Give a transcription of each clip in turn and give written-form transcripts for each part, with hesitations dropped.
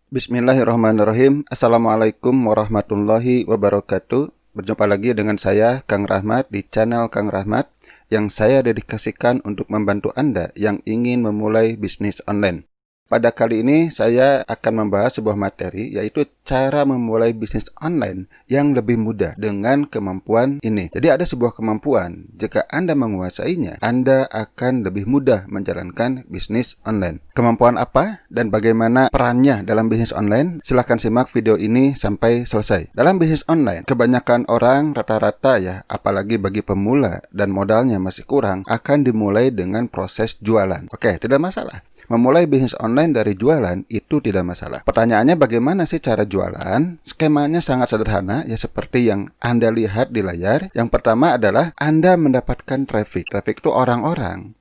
Bismillahirrahmanirrahim. Assalamualaikum warahmatullahi wabarakatuh. Berjumpa lagi dengan saya, Kang Rahmat, di channel Kang Rahmat yang saya dedikasikan untuk membantu Anda yang ingin memulai bisnis online. Pada kali ini saya akan membahas sebuah materi, yaitu cara memulai bisnis online yang lebih mudah dengan kemampuan ini. Jadi ada sebuah kemampuan, jika Anda menguasainya, Anda akan lebih mudah menjalankan bisnis online. Kemampuan apa dan bagaimana perannya dalam bisnis online? Silahkan simak video ini sampai selesai. Dalam bisnis online, kebanyakan orang rata-rata apalagi bagi pemula dan modalnya masih kurang, akan dimulai dengan proses jualan. Oke, tidak masalah. Memulai bisnis online dari jualan itu tidak masalah. Pertanyaannya, bagaimana sih cara jualan? Skemanya sangat sederhana, seperti yang Anda lihat di layar. Yang pertama adalah Anda mendapatkan traffic. Traffic itu orang-orang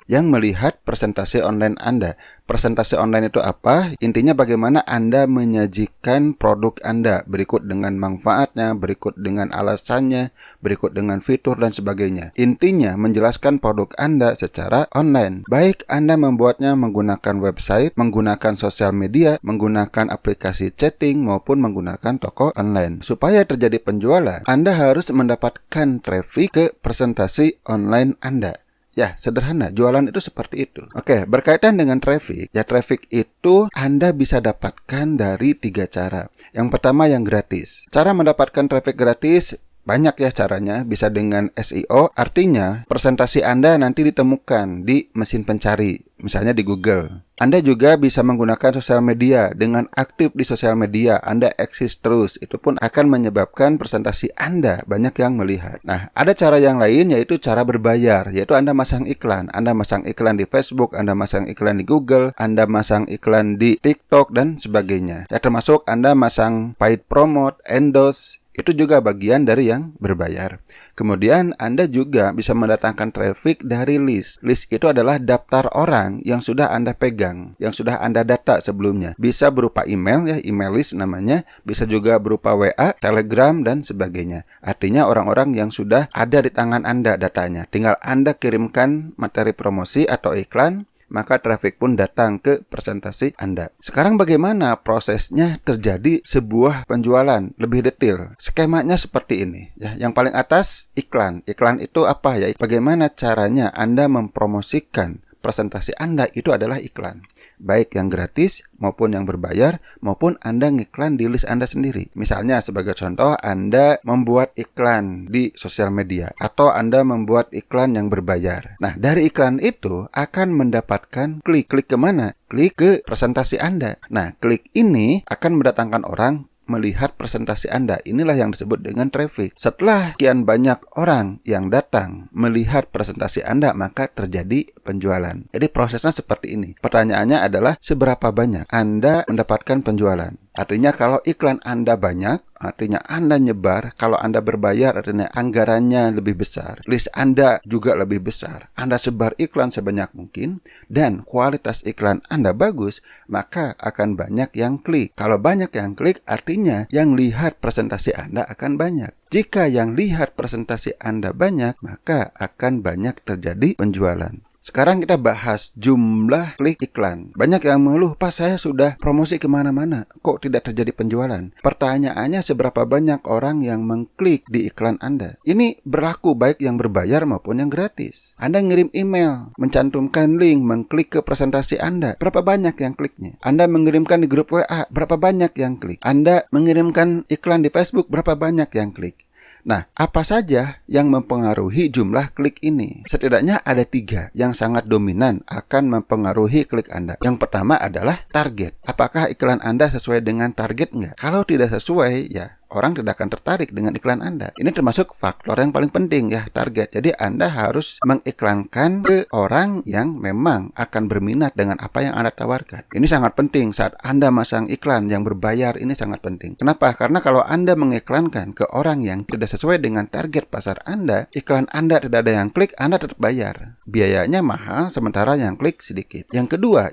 yang melihat presentasi online Anda. Presentasi online itu apa? Intinya bagaimana Anda menyajikan produk Anda, berikut dengan manfaatnya, berikut dengan alasannya, berikut dengan fitur dan sebagainya. Intinya menjelaskan produk Anda secara online. Baik Anda membuatnya menggunakan website, menggunakan sosial media, menggunakan aplikasi chatting, maupun menggunakan toko online. Supaya terjadi penjualan, Anda harus mendapatkan traffic ke presentasi online Anda. Sederhana, jualan itu seperti itu. Oke, berkaitan dengan traffic, traffic itu Anda bisa dapatkan dari 3 cara. Yang pertama yang gratis. Cara mendapatkan traffic gratis banyak caranya, bisa dengan SEO, artinya presentasi Anda nanti ditemukan di mesin pencari, misalnya di Google. Anda juga bisa menggunakan sosial media. Dengan aktif di sosial media, Anda eksis terus. Itu pun akan menyebabkan presentasi Anda banyak yang melihat. Nah, ada cara yang lain, yaitu cara berbayar, yaitu Anda masang iklan. Anda masang iklan di Facebook, Anda masang iklan di Google, Anda masang iklan di TikTok, dan sebagainya. Termasuk Anda masang paid promote, endorse, itu juga bagian dari yang berbayar. Kemudian Anda juga bisa mendatangkan traffic dari list. List itu adalah daftar orang yang sudah Anda pegang, yang sudah Anda data sebelumnya. Bisa berupa email, email list namanya. Bisa juga berupa WA, Telegram, dan sebagainya. Artinya orang-orang yang sudah ada di tangan Anda datanya. Tinggal Anda kirimkan materi promosi atau iklan, maka traffic pun datang ke presentasi Anda. Sekarang bagaimana prosesnya terjadi sebuah penjualan lebih detail? Skemanya seperti ini. Yang paling atas iklan. Iklan itu apa Bagaimana caranya Anda mempromosikan presentasi Anda? Itu adalah iklan. Baik yang gratis maupun yang berbayar, maupun Anda ngiklan di list Anda sendiri. Misalnya sebagai contoh, Anda membuat iklan di sosial media atau Anda membuat iklan yang berbayar. Nah, dari iklan itu akan mendapatkan klik. Klik kemana? Klik ke presentasi Anda. Nah, klik ini akan mendatangkan orang melihat presentasi Anda. Inilah yang disebut dengan traffic. Setelah sekian banyak orang yang datang melihat presentasi Anda, maka terjadi penjualan. Jadi prosesnya seperti ini. Pertanyaannya adalah, seberapa banyak Anda mendapatkan penjualan? Artinya kalau iklan Anda banyak, artinya Anda nyebar. Kalau Anda berbayar, artinya anggarannya lebih besar. List Anda juga lebih besar. Anda sebar iklan sebanyak mungkin, dan kualitas iklan Anda bagus, maka akan banyak yang klik. Kalau banyak yang klik, artinya yang lihat presentasi Anda akan banyak. Jika yang lihat presentasi Anda banyak, maka akan banyak terjadi penjualan. Sekarang kita bahas jumlah klik iklan. Banyak yang mengeluh, Pak, saya sudah promosi kemana-mana, kok tidak terjadi penjualan? Pertanyaannya, seberapa banyak orang yang mengklik di iklan Anda? Ini berlaku baik yang berbayar maupun yang gratis. Anda ngirim email, mencantumkan link, mengklik ke presentasi Anda, berapa banyak yang kliknya? Anda mengirimkan di grup WA, berapa banyak yang klik? Anda mengirimkan iklan di Facebook, berapa banyak yang klik? Nah, apa saja yang mempengaruhi jumlah klik ini? Setidaknya ada 3 yang sangat dominan akan mempengaruhi klik Anda. Yang pertama adalah target. Apakah iklan Anda sesuai dengan target enggak? Kalau tidak sesuai, orang tidak akan tertarik dengan iklan Anda. Ini termasuk faktor yang paling penting, target. Jadi Anda harus mengiklankan ke orang yang memang akan berminat dengan apa yang Anda tawarkan. Ini sangat penting saat Anda masang iklan yang berbayar, ini sangat penting. Kenapa? Karena kalau Anda mengiklankan ke orang yang tidak sesuai dengan target pasar Anda, iklan Anda tidak ada yang klik, Anda tetap bayar. Biayanya mahal, sementara yang klik sedikit. Yang kedua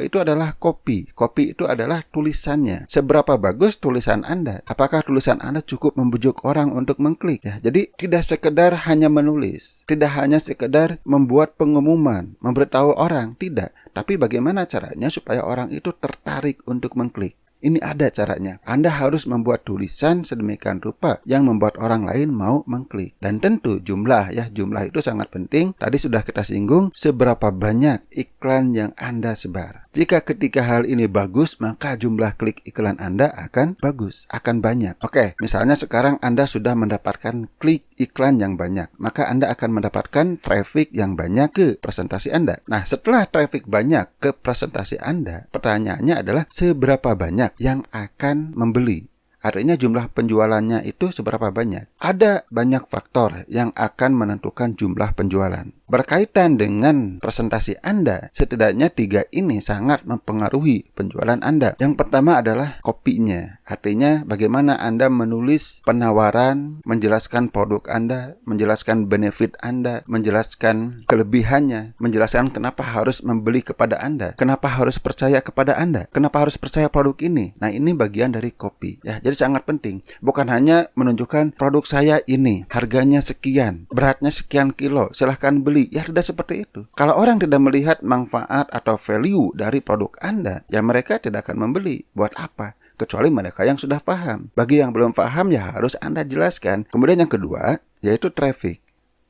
itu adalah copy. Copy itu adalah tulisannya. Seberapa bagus tulisan Anda? Apakah tulisan tulisan Anda cukup membujuk orang untuk mengklik ya. Jadi tidak sekedar hanya menulis, tidak hanya sekedar membuat pengumuman, memberitahu orang, tidak. Tapi bagaimana caranya supaya orang itu tertarik untuk mengklik? Ini ada caranya. Anda harus membuat tulisan sedemikian rupa yang membuat orang lain mau mengklik. Dan tentu jumlah itu sangat penting. Tadi sudah kita singgung seberapa banyak iklan yang Anda sebar. Jika ketika hal ini bagus, maka jumlah klik iklan Anda akan bagus, akan banyak. Oke, misalnya sekarang Anda sudah mendapatkan klik iklan yang banyak, maka Anda akan mendapatkan traffic yang banyak ke presentasi Anda. Nah, setelah traffic banyak ke presentasi Anda, pertanyaannya adalah seberapa banyak yang akan membeli? Artinya jumlah penjualannya itu seberapa banyak? Ada banyak faktor yang akan menentukan jumlah penjualan. Berkaitan dengan presentasi Anda, setidaknya 3 ini sangat mempengaruhi penjualan Anda. Yang pertama adalah kopinya. Artinya bagaimana Anda menulis penawaran, menjelaskan produk Anda, menjelaskan benefit Anda, menjelaskan kelebihannya, menjelaskan kenapa harus membeli kepada Anda, kenapa harus percaya kepada Anda, kenapa harus percaya produk ini. Nah, ini bagian dari kopi. Ya, jadi sangat penting. Bukan hanya menunjukkan produk saya ini, harganya sekian, beratnya sekian kilo, silahkan beli. Ya, tidak seperti itu. Kalau orang tidak melihat manfaat atau value dari produk Anda, ya mereka tidak akan membeli. Buat apa? Kecuali mereka yang sudah paham. Bagi yang belum paham, ya harus Anda jelaskan. Kemudian yang kedua, yaitu traffic.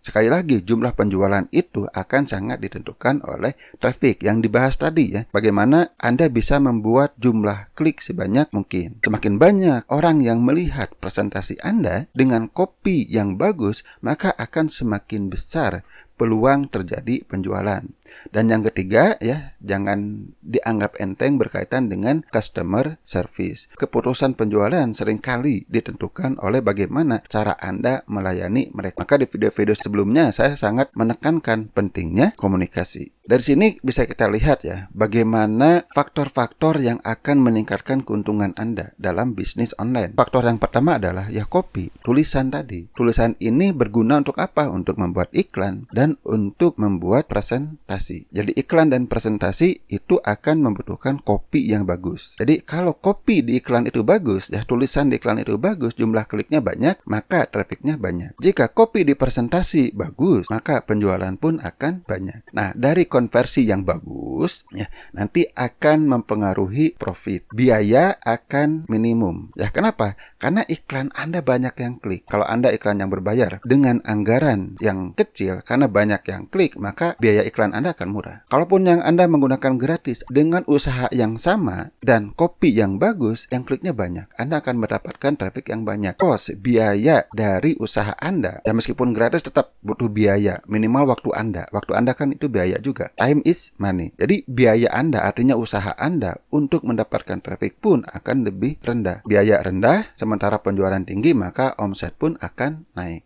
Sekali lagi, jumlah penjualan itu akan sangat ditentukan oleh traffic yang dibahas tadi ya. Bagaimana Anda bisa membuat jumlah klik sebanyak mungkin. Semakin banyak orang yang melihat presentasi Anda dengan copy yang bagus, maka akan semakin besar peluang terjadi penjualan. Dan yang ketiga ya, jangan dianggap enteng berkaitan dengan customer service. Keputusan penjualan seringkali ditentukan oleh bagaimana cara Anda melayani mereka. Maka di video-video sebelumnya saya sangat menekankan pentingnya komunikasi. Dari sini bisa kita lihat ya, bagaimana faktor-faktor yang akan meningkatkan keuntungan Anda dalam bisnis online. Faktor yang pertama adalah ya copy, tulisan tadi. Tulisan ini berguna untuk apa? Untuk membuat iklan dan untuk membuat presentasi. Jadi iklan dan presentasi itu akan membutuhkan copy yang bagus. Jadi kalau copy di iklan itu bagus, ya tulisan di iklan itu bagus, jumlah kliknya banyak, maka trafficnya banyak. Jika copy di presentasi bagus, maka penjualan pun akan banyak. Nah, dari konversi yang bagus, ya nanti akan mempengaruhi profit. Biaya akan minimum. Ya kenapa? Karena iklan Anda banyak yang klik. Kalau Anda iklan yang berbayar dengan anggaran yang kecil, karena banyak yang klik, maka biaya iklan Anda akan murah. Kalaupun yang Anda menggunakan gratis dengan usaha yang sama dan copy yang bagus, yang kliknya banyak, Anda akan mendapatkan traffic yang banyak. Cost, biaya dari usaha Anda, ya meskipun gratis tetap butuh biaya, minimal waktu Anda. Waktu Anda kan itu biaya juga. Time is money. Jadi biaya Anda, artinya usaha Anda untuk mendapatkan traffic pun akan lebih rendah. Biaya rendah, sementara penjualan tinggi, maka omset pun akan naik.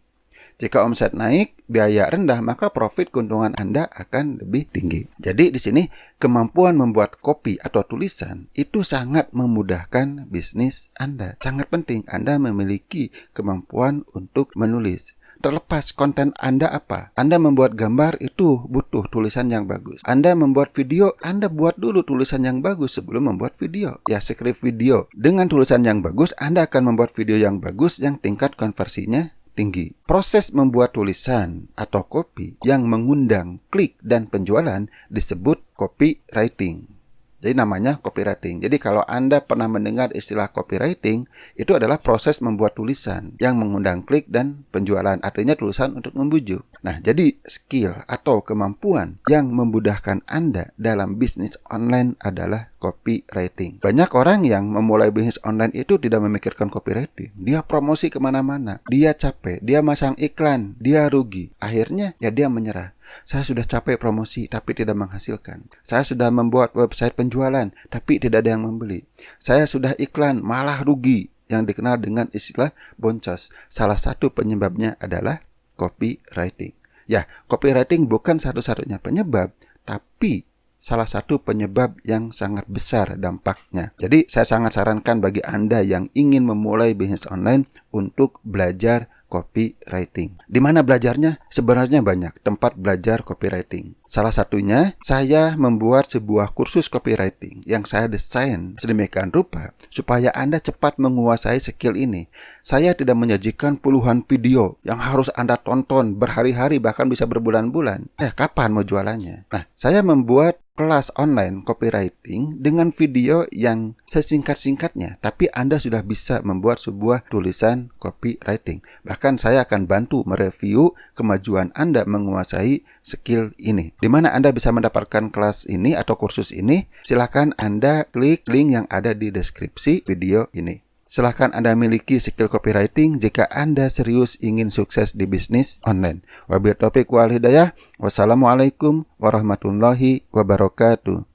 Jika omset naik, biaya rendah, maka profit keuntungan Anda akan lebih tinggi. Jadi di sini kemampuan membuat copy atau tulisan itu sangat memudahkan bisnis Anda. Sangat penting Anda memiliki kemampuan untuk menulis. Terlepas konten Anda apa. Anda membuat gambar itu butuh tulisan yang bagus. Anda membuat video, Anda buat dulu tulisan yang bagus sebelum membuat video. Ya, skrip video. Dengan tulisan yang bagus, Anda akan membuat video yang bagus yang tingkat konversinya tinggi. Proses membuat tulisan atau copy yang mengundang klik dan penjualan disebut copywriting. Jadi namanya copywriting. Jadi kalau Anda pernah mendengar istilah copywriting, itu adalah proses membuat tulisan yang mengundang klik dan penjualan. Artinya tulisan untuk membujuk. Nah, jadi skill atau kemampuan yang memudahkan Anda dalam bisnis online adalah copywriting. Banyak orang yang memulai bisnis online itu tidak memikirkan copywriting. Dia promosi kemana-mana. Dia capek. Dia masang iklan. Dia rugi. Akhirnya ya dia menyerah. Saya sudah capek promosi tapi tidak menghasilkan. Saya sudah membuat website penjualan tapi tidak ada yang membeli. Saya sudah iklan malah rugi, yang dikenal dengan istilah boncos. Salah satu penyebabnya adalah copywriting. Ya, copywriting bukan satu-satunya penyebab, tapi salah satu penyebab yang sangat besar dampaknya. Jadi saya sangat sarankan bagi Anda yang ingin memulai bisnis online untuk belajar copywriting. Di mana belajarnya? Sebenarnya banyak tempat belajar copywriting. Salah satunya, saya membuat sebuah kursus copywriting yang saya desain sedemikian rupa supaya Anda cepat menguasai skill ini. Saya tidak menyajikan puluhan video yang harus Anda tonton berhari-hari, bahkan bisa berbulan-bulan. Kapan mau jualannya? Nah, saya membuat kelas online copywriting dengan video yang sesingkat-singkatnya, tapi Anda sudah bisa membuat sebuah tulisan copywriting. Bahkan saya akan bantu mereview kemajuan Anda menguasai skill ini. Di mana Anda bisa mendapatkan kelas ini atau kursus ini? Silahkan Anda klik link yang ada di deskripsi video ini. Silahkan Anda miliki skill copywriting jika Anda serius ingin sukses di bisnis online. Wabillahi taufiq wal hidayah. Wassalamualaikum warahmatullahi wabarakatuh.